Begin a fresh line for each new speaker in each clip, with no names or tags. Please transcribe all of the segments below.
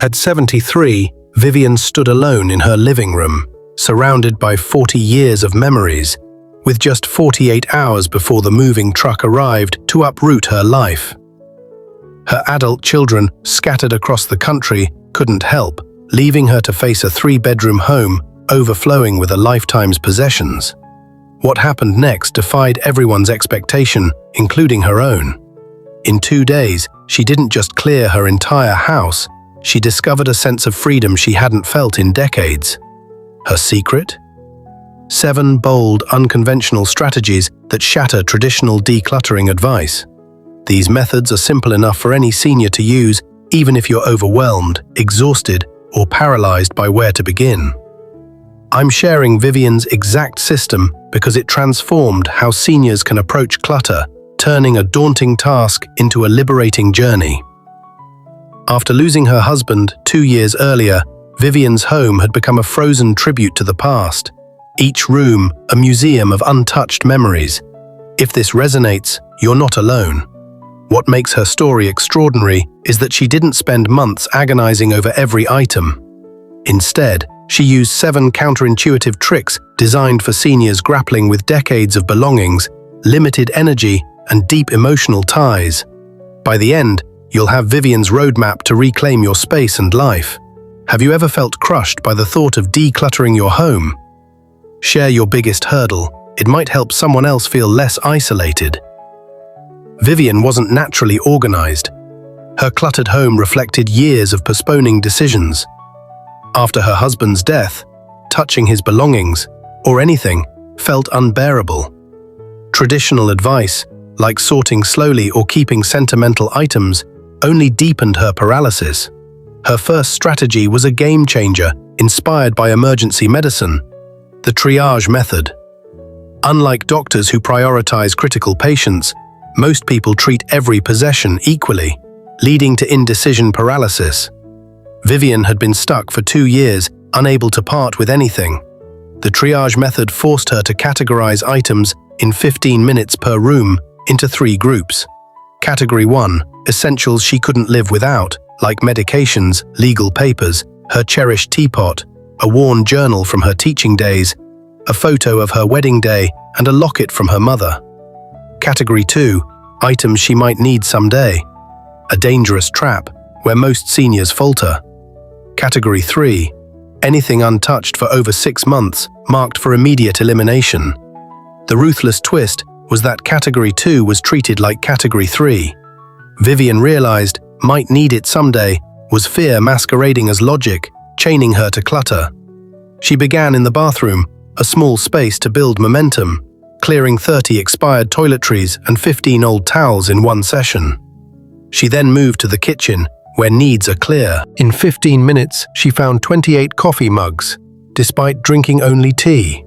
At 73, Vivian stood alone in her living room, surrounded by 40 years of memories, with just 48 hours before the moving truck arrived to uproot her life. Her adult children, scattered across the country, couldn't help, leaving her to face a 3-bedroom home overflowing with a lifetime's possessions. What happened next defied everyone's expectation, including her own. In 2 days, she didn't just clear her entire house, she discovered a sense of freedom she hadn't felt in decades. Her secret? 7 bold, unconventional strategies that shatter traditional decluttering advice. These methods are simple enough for any senior to use, even if you're overwhelmed, exhausted, or paralyzed by where to begin. I'm sharing Vivian's exact system because it transformed how seniors can approach clutter, turning a daunting task into a liberating journey. After losing her husband 2 years earlier, Vivian's home had become a frozen tribute to the past. Each room, a museum of untouched memories. If this resonates, you're not alone. What makes her story extraordinary is that she didn't spend months agonizing over every item. Instead, she used 7 counterintuitive tricks designed for seniors grappling with decades of belongings, limited energy, and deep emotional ties. By the end, you'll have Vivian's roadmap to reclaim your space and life. Have you ever felt crushed by the thought of decluttering your home? Share your biggest hurdle. It might help someone else feel less isolated. Vivian wasn't naturally organized. Her cluttered home reflected years of postponing decisions. After her husband's death, touching his belongings, or anything, felt unbearable. Traditional advice, like sorting slowly or keeping sentimental items, only deepened her paralysis. Her first strategy was a game changer, inspired by emergency medicine: the triage method. Unlike doctors who prioritize critical patients, most people treat every possession equally, leading to indecision paralysis. Vivian had been stuck for 2 years, unable to part with anything. The triage method forced her to categorize items in 15 minutes per room into 3 groups. Category 1, essentials she couldn't live without, like medications, legal papers, her cherished teapot, a worn journal from her teaching days, a photo of her wedding day, and a locket from her mother. Category 2, items she might need someday, a dangerous trap where most seniors falter. Category 3, anything untouched for over 6 months, marked for immediate elimination. The ruthless twist was that Category 2 was treated like Category 3. Vivian realized might need it someday was fear masquerading as logic, chaining her to clutter. She began in the bathroom, a small space to build momentum, clearing 30 expired toiletries and 15 old towels in one session. She then moved to the kitchen, where needs are clear. In 15 minutes, she found 28 coffee mugs, despite drinking only tea.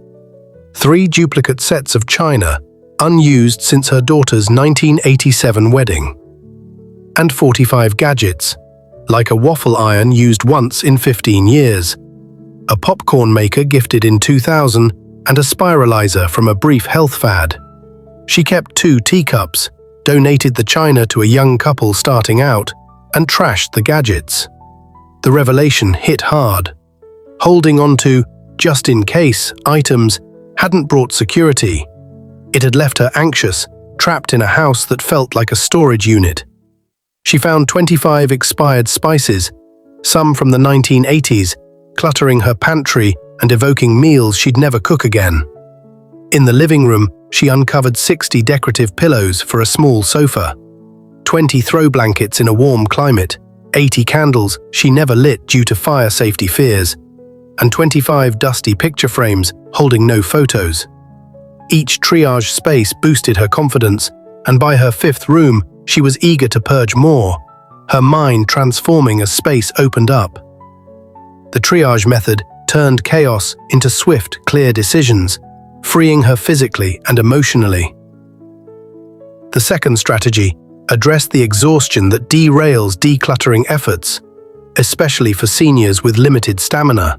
3 duplicate sets of china, unused since her daughter's 1987 wedding. And 45 gadgets, like a waffle iron used once in 15 years, a popcorn maker gifted in 2000, and a spiralizer from a brief health fad. She kept 2 teacups, donated the china to a young couple starting out, and trashed the gadgets. The revelation hit hard. Holding on to just-in-case items hadn't brought security. It had left her anxious, trapped in a house that felt like a storage unit. She found 25 expired spices, some from the 1980s, cluttering her pantry and evoking meals she'd never cook again. In the living room, she uncovered 60 decorative pillows for a small sofa, 20 throw blankets in a warm climate, 80 candles she never lit due to fire safety fears, and 25 dusty picture frames holding no photos. Each triage space boosted her confidence, and by her 5th room, she was eager to purge more, her mind transforming as space opened up. The triage method turned chaos into swift, clear decisions, freeing her physically and emotionally. The second strategy addressed the exhaustion that derails decluttering efforts, especially for seniors with limited stamina.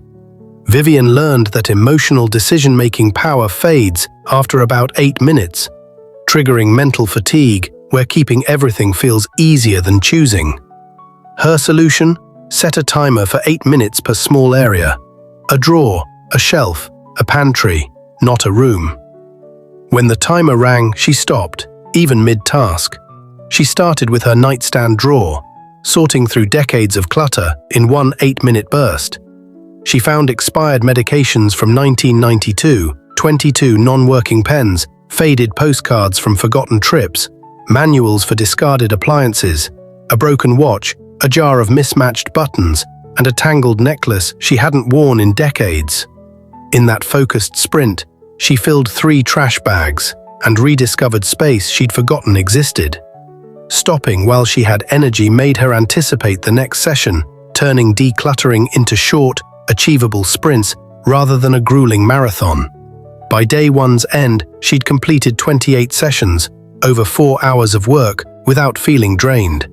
Vivian learned that emotional decision-making power fades after about 8 minutes, triggering mental fatigue where keeping everything feels easier than choosing. Her solution? Set a timer for 8 minutes per small area. A drawer, a shelf, a pantry, not a room. When the timer rang, she stopped, even mid-task. She started with her nightstand drawer, sorting through decades of clutter in one 8-minute burst. She found expired medications from 1992, 22 non-working pens, faded postcards from forgotten trips, manuals for discarded appliances, a broken watch, a jar of mismatched buttons, and a tangled necklace she hadn't worn in decades. In that focused sprint, she filled 3 trash bags and rediscovered space she'd forgotten existed. Stopping while she had energy made her anticipate the next session, turning decluttering into short, achievable sprints rather than a grueling marathon. By day one's end, she'd completed 28 sessions, over 4 hours of work, without feeling drained.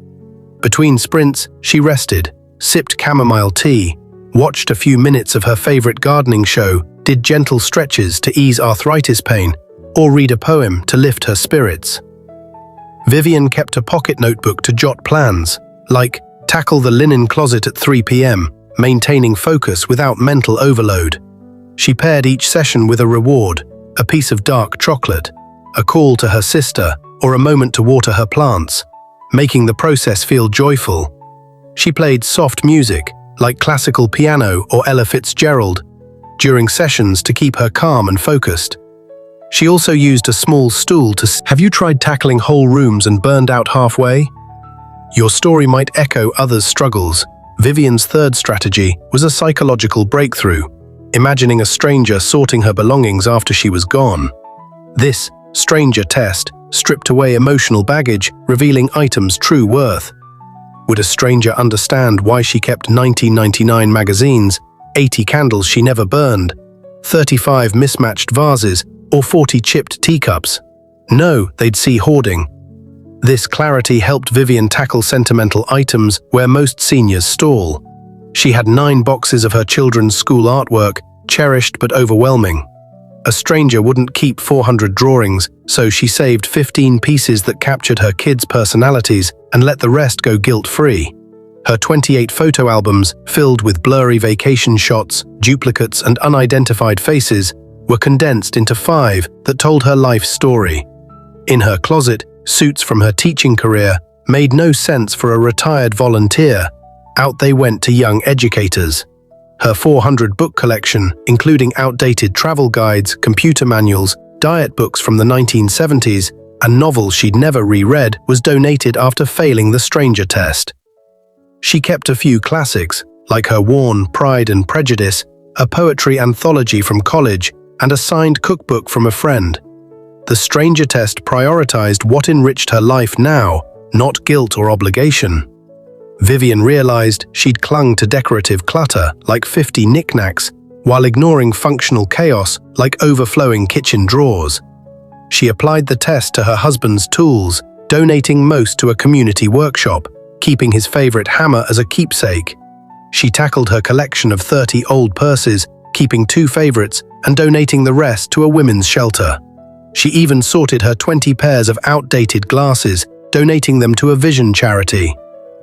Between sprints, she rested, sipped chamomile tea, watched a few minutes of her favorite gardening show, did gentle stretches to ease arthritis pain, or read a poem to lift her spirits. Vivian kept a pocket notebook to jot plans, like tackle the linen closet at 3 p.m., maintaining focus without mental overload. She paired each session with a reward, a piece of dark chocolate, a call to her sister, or a moment to water her plants, making the process feel joyful. She played soft music, like classical piano or Ella Fitzgerald, during sessions to keep her calm and focused. She also used a small stool to... Have you tried tackling whole rooms and burned out halfway? Your story might echo others' struggles. Vivian's third strategy was a psychological breakthrough, imagining a stranger sorting her belongings after she was gone. This stranger test stripped away emotional baggage, revealing items' true worth. Would a stranger understand why she kept 1999 magazines, 80 candles she never burned, 35 mismatched vases, or 40 chipped teacups? No, they'd see hoarding. This clarity helped Vivian tackle sentimental items where most seniors stall. She had 9 boxes of her children's school artwork, cherished but overwhelming. A stranger wouldn't keep 400 drawings, so she saved 15 pieces that captured her kids' personalities and let the rest go guilt-free. Her 28 photo albums, filled with blurry vacation shots, duplicates, and unidentified faces, were condensed into 5 that told her life story. In her closet, suits from her teaching career made no sense for a retired volunteer. Out they went to young educators. Her 400 book collection, including outdated travel guides, computer manuals, diet books from the 1970s, and novels she'd never reread, was donated after failing the stranger test. She kept a few classics, like her worn Pride and Prejudice, a poetry anthology from college, and a signed cookbook from a friend. The stranger test prioritized what enriched her life now, not guilt or obligation. Vivian realized she'd clung to decorative clutter, like 50 knickknacks, while ignoring functional chaos, like overflowing kitchen drawers. She applied the test to her husband's tools, donating most to a community workshop, keeping his favorite hammer as a keepsake. She tackled her collection of 30 old purses, keeping 2 favorites and donating the rest to a women's shelter. She even sorted her 20 pairs of outdated glasses, donating them to a vision charity.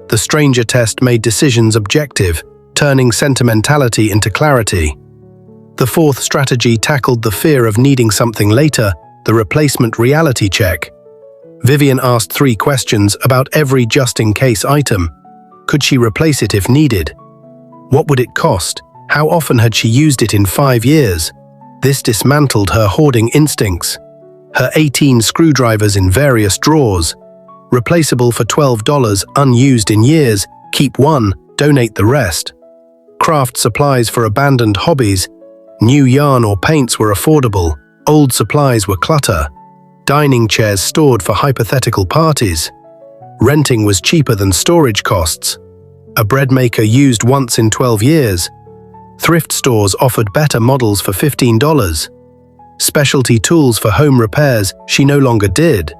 The stranger test made decisions objective, turning sentimentality into clarity. The 4th strategy tackled the fear of needing something later, the replacement reality check. Vivian asked 3 questions about every just-in-case item. Could she replace it if needed? What would it cost? How often had she used it in 5 years? This dismantled her hoarding instincts. Her 18 screwdrivers in various drawers. Replaceable for $12, unused in years, keep 1, donate the rest. Craft supplies for abandoned hobbies. New yarn or paints were affordable. Old supplies were clutter. Dining chairs stored for hypothetical parties. Renting was cheaper than storage costs. A bread maker used once in 12 years. Thrift stores offered better models for $15. Specialty tools for home repairs she no longer did.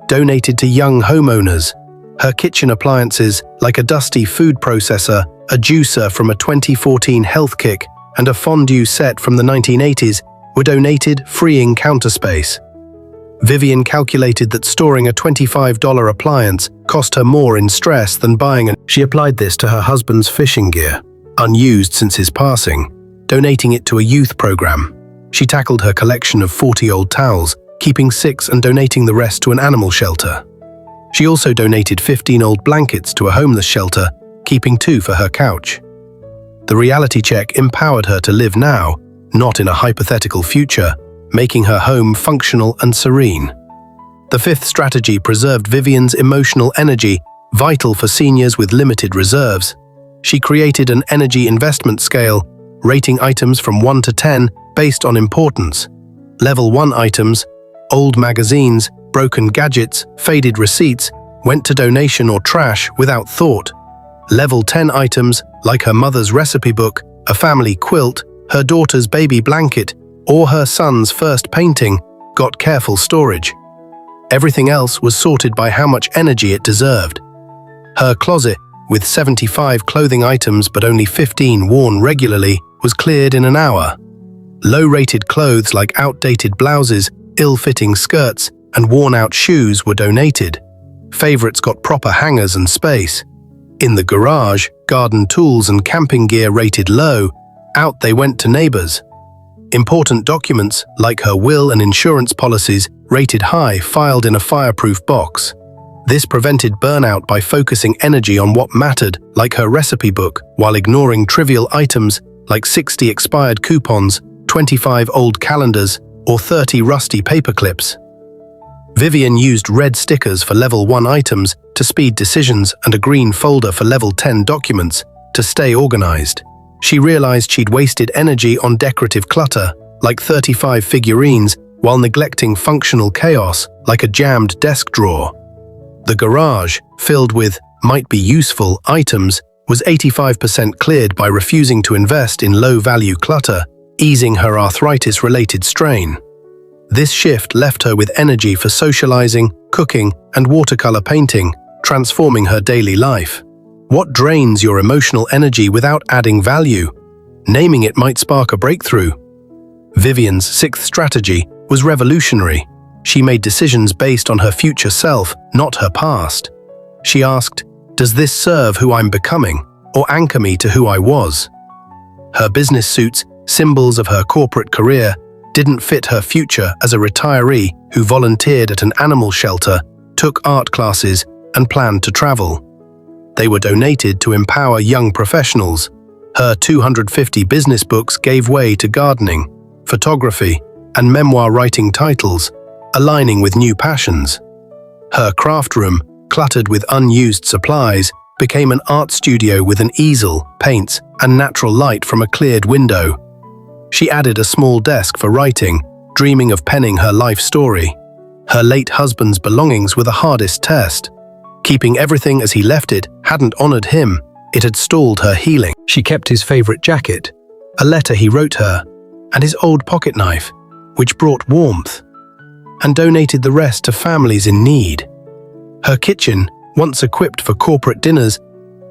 Donated to young homeowners. Her kitchen appliances, like a dusty food processor, a juicer from a 2014 health kick, and a fondue set from the 1980s, were donated, freeing counter space. Vivian calculated that storing a $25 appliance cost her more in stress than buying She applied this to her husband's fishing gear, unused since his passing, donating it to a youth program. She tackled her collection of 40 old towels, keeping 6 and donating the rest to an animal shelter. She also donated 15 old blankets to a homeless shelter, keeping 2 for her couch. The reality check empowered her to live now, not in a hypothetical future, making her home functional and serene. The 5th strategy preserved Vivian's emotional energy, vital for seniors with limited reserves. She created an energy investment scale, rating items from 1 to 10 based on importance. Level 1 items, old magazines, broken gadgets, faded receipts, went to donation or trash without thought. Level 10 items, like her mother's recipe book, a family quilt, her daughter's baby blanket, or her son's first painting, got careful storage. Everything else was sorted by how much energy it deserved. Her closet, with 75 clothing items but only 15 worn regularly, was cleared in an hour. Low-rated clothes like outdated blouses, ill-fitting skirts, and worn-out shoes were donated. Favorites got proper hangers and space. In the garage, garden tools and camping gear rated low, out they went to neighbors. Important documents, like her will and insurance policies, rated high, filed in a fireproof box. This prevented burnout by focusing energy on what mattered, like her recipe book, while ignoring trivial items like 60 expired coupons, 25 old calendars, or 30 rusty paperclips. Vivian used red stickers for level 1 items to speed decisions and a green folder for level 10 documents to stay organized. She realized she'd wasted energy on decorative clutter, like 35 figurines, while neglecting functional chaos, like a jammed desk drawer. The garage, filled with might-be-useful items, was 85% cleared by refusing to invest in low-value clutter, easing her arthritis-related strain. This shift left her with energy for socializing, cooking, and watercolor painting, transforming her daily life. What drains your emotional energy without adding value? Naming it might spark a breakthrough. Vivian's 6th strategy was revolutionary. She made decisions based on her future self, not her past. She asked, "Does this serve who I'm becoming, or anchor me to who I was?" Her business suits, symbols of her corporate career, didn't fit her future as a retiree who volunteered at an animal shelter, took art classes, and planned to travel. They were donated to empower young professionals. Her 250 business books gave way to gardening, photography, and memoir writing titles, aligning with new passions. Her craft room, cluttered with unused supplies, became an art studio with an easel, paints, and natural light from a cleared window. She added a small desk for writing, dreaming of penning her life story. Her late husband's belongings were the hardest test. Keeping everything as he left it hadn't honored him, it had stalled her healing. She kept his favorite jacket, a letter he wrote her, and his old pocket knife, which brought warmth, and donated the rest to families in need. Her kitchen, once equipped for corporate dinners,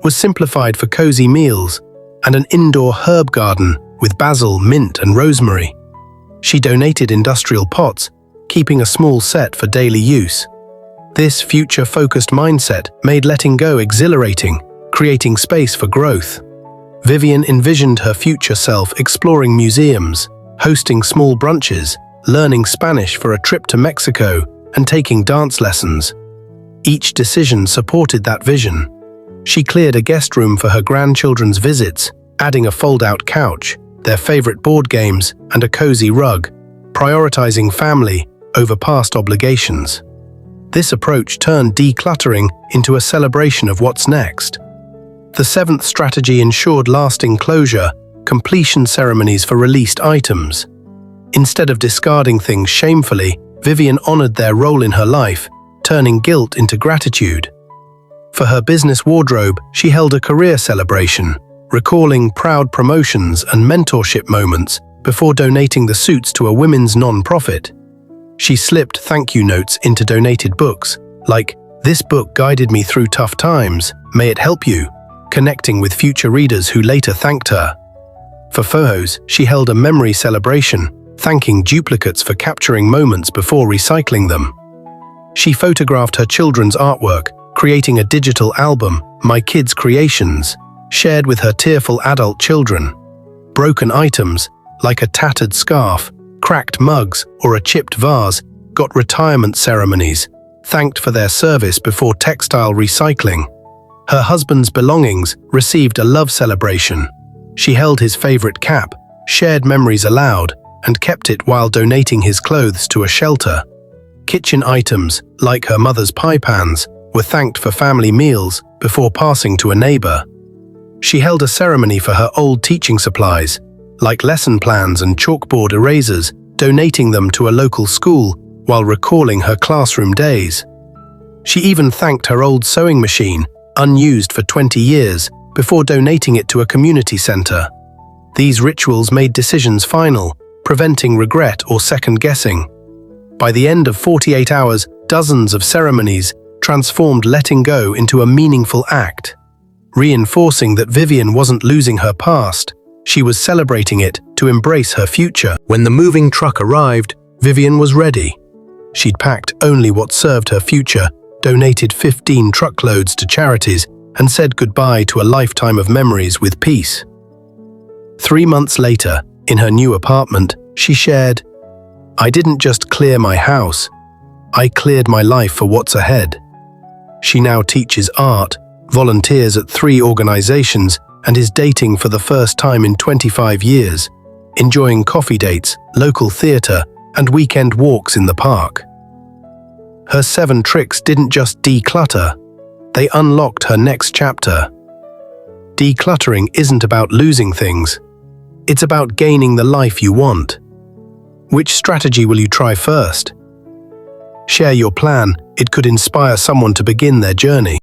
was simplified for cozy meals and an indoor herb garden with basil, mint, and rosemary. She donated industrial pots, keeping a small set for daily use. This future-focused mindset made letting go exhilarating, creating space for growth. Vivian envisioned her future self exploring museums, hosting small brunches, learning Spanish for a trip to Mexico, and taking dance lessons. Each decision supported that vision. She cleared a guest room for her grandchildren's visits, adding a fold-out couch, their favorite board games, and a cozy rug, prioritizing family over past obligations. This approach turned decluttering into a celebration of what's next. The 7th strategy ensured lasting closure, completion ceremonies for released items. Instead of discarding things shamefully, Vivian honored their role in her life, turning guilt into gratitude. For her business wardrobe, she held a career celebration, recalling proud promotions and mentorship moments before donating the suits to a women's non-profit. She slipped thank you notes into donated books, like, "This book guided me through tough times, may it help you," connecting with future readers who later thanked her. For photos, she held a memory celebration, thanking duplicates for capturing moments before recycling them. She photographed her children's artwork, creating a digital album, My Kids' Creations, shared with her tearful adult children. Broken items, like a tattered scarf, cracked mugs, or a chipped vase, got retirement ceremonies, thanked for their service before textile recycling. Her husband's belongings received a love celebration. She held his favorite cap, shared memories aloud, and kept it while donating his clothes to a shelter. Kitchen items, like her mother's pie pans, were thanked for family meals before passing to a neighbor. She held a ceremony for her old teaching supplies, like lesson plans and chalkboard erasers, donating them to a local school while recalling her classroom days. She even thanked her old sewing machine, unused for 20 years, before donating it to a community center. These rituals made decisions final, preventing regret or second-guessing. By the end of 48 hours, dozens of ceremonies transformed letting go into a meaningful act, reinforcing that Vivian wasn't losing her past, she was celebrating it to embrace her future. When the moving truck arrived, Vivian was ready. She'd packed only what served her future, donated 15 truckloads to charities, and said goodbye to a lifetime of memories with peace. 3 months later, in her new apartment, she shared, "I didn't just clear my house, I cleared my life for what's ahead." She now teaches art, volunteers at 3 organizations, and is dating for the first time in 25 years, enjoying coffee dates, local theater, and weekend walks in the park. Her 7 tricks didn't just declutter, they unlocked her next chapter. Decluttering isn't about losing things, it's about gaining the life you want. Which strategy will you try first? Share your plan, it could inspire someone to begin their journey.